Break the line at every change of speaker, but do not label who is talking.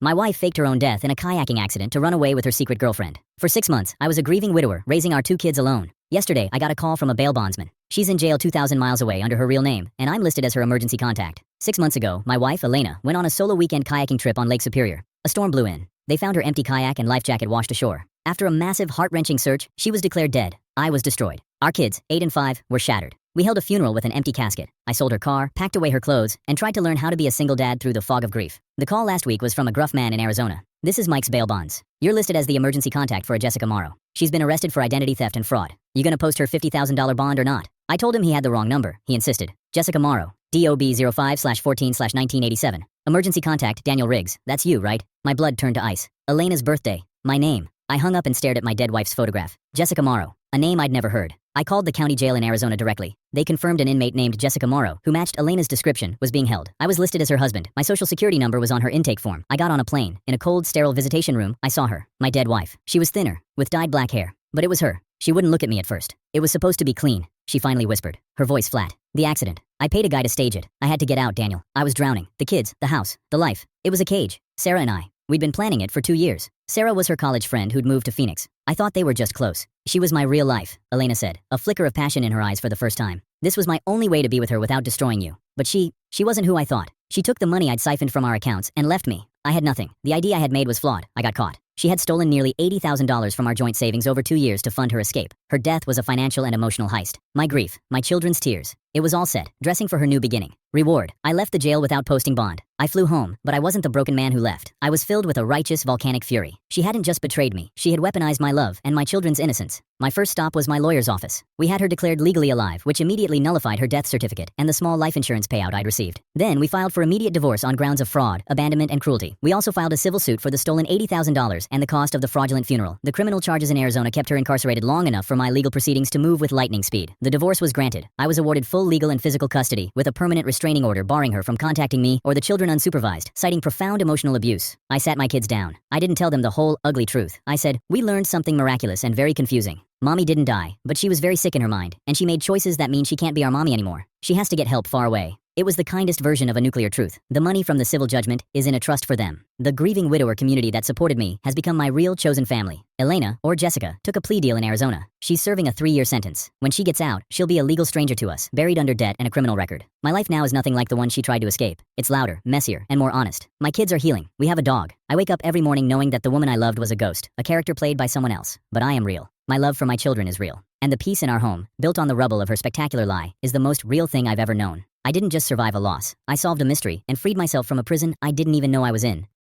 My wife faked her own death in a kayaking accident to run away with her secret girlfriend. For 6 months, I was a grieving widower, raising our 2 kids alone. Yesterday, I got a call from a bail bondsman. She's in jail 2,000 miles away under her real name, and I'm listed as her emergency contact. 6 months ago, my wife, Elena, went on a solo weekend kayaking trip on Lake Superior. A storm blew in. They found her empty kayak and life jacket washed ashore. After a massive, heart-wrenching search, she was declared dead. I was destroyed. Our kids, 8 and 5, were shattered. We held a funeral with an empty casket. I sold her car, packed away her clothes, and tried to learn how to be a single dad through the fog of grief. The call last week was from a gruff man in Arizona. This is Mike's bail bonds. You're listed as the emergency contact for a Jessica Morrow. She's been arrested for identity theft and fraud. You gonna post her $50,000 bond or not? I told him he had the wrong number. He insisted. Jessica Morrow, DOB 05/14/1987. Emergency contact Daniel Riggs. That's you, right? My blood turned to ice. Elena's birthday. My name. I hung up and stared at my dead wife's photograph. Jessica Morrow. A name I'd never heard. I called the county jail in Arizona directly. They confirmed an inmate named Jessica Morrow, who matched Elena's description, was being held. I was listed as her husband. My social security number was on her intake form. I got on a plane. In a cold, sterile visitation room, I saw her. My dead wife. She was thinner, with dyed black hair. But it was her. She wouldn't look at me at first. It was supposed to be clean, she finally whispered, her voice flat. The accident. I paid a guy to stage it. I had to get out, Daniel. I was drowning. The kids, the house, the life. It was a cage. Sarah and I. We'd been planning it for 2 years. Sarah was her college friend who'd moved to Phoenix. I thought they were just close. She was my real life, Elena said, a flicker of passion in her eyes for the first time. This was my only way to be with her without destroying you. But she wasn't who I thought. She took the money I'd siphoned from our accounts and left me. I had nothing. The idea I had made was flawed. I got caught. She had stolen nearly $80,000 from our joint savings over 2 years to fund her escape. Her death was a financial and emotional heist. My grief, my children's tears. It was all set, dressing for her new beginning. Reward. I left the jail without posting bond. I flew home, but I wasn't the broken man who left. I was filled with a righteous, volcanic fury. She hadn't just betrayed me. She had weaponized my love and my children's innocence. My first stop was my lawyer's office. We had her declared legally alive, which immediately nullified her death certificate and the small life insurance payout I'd received. Then we filed for immediate divorce on grounds of fraud, abandonment, and cruelty. We also filed a civil suit for the stolen $80,000 and the cost of the fraudulent funeral. The criminal charges in Arizona kept her incarcerated long enough for my legal proceedings to move with lightning speed. The divorce was granted. I was awarded full legal and physical custody, with a permanent restraining order barring her from contacting me or the children unsupervised, citing profound emotional abuse. I sat my kids down. I didn't tell them the whole ugly truth. I said, we learned something miraculous and very confusing. Mommy didn't die, but she was very sick in her mind, and she made choices that mean she can't be our mommy anymore. She has to get help far away. It was the kindest version of a nuclear truth. The money from the civil judgment is in a trust for them. The grieving widower community that supported me has become my real chosen family. Elena, or Jessica, took a plea deal in Arizona. She's serving a 3-year sentence. When she gets out, she'll be a legal stranger to us, buried under debt and a criminal record. My life now is nothing like the one she tried to escape. It's louder, messier, and more honest. My kids are healing. We have a dog. I wake up every morning knowing that the woman I loved was a ghost, a character played by someone else. But I am real. My love for my children is real. And the peace in our home, built on the rubble of her spectacular lie, is the most real thing I've ever known. I didn't just survive a loss. I solved a mystery and freed myself from a prison I didn't even know I was in.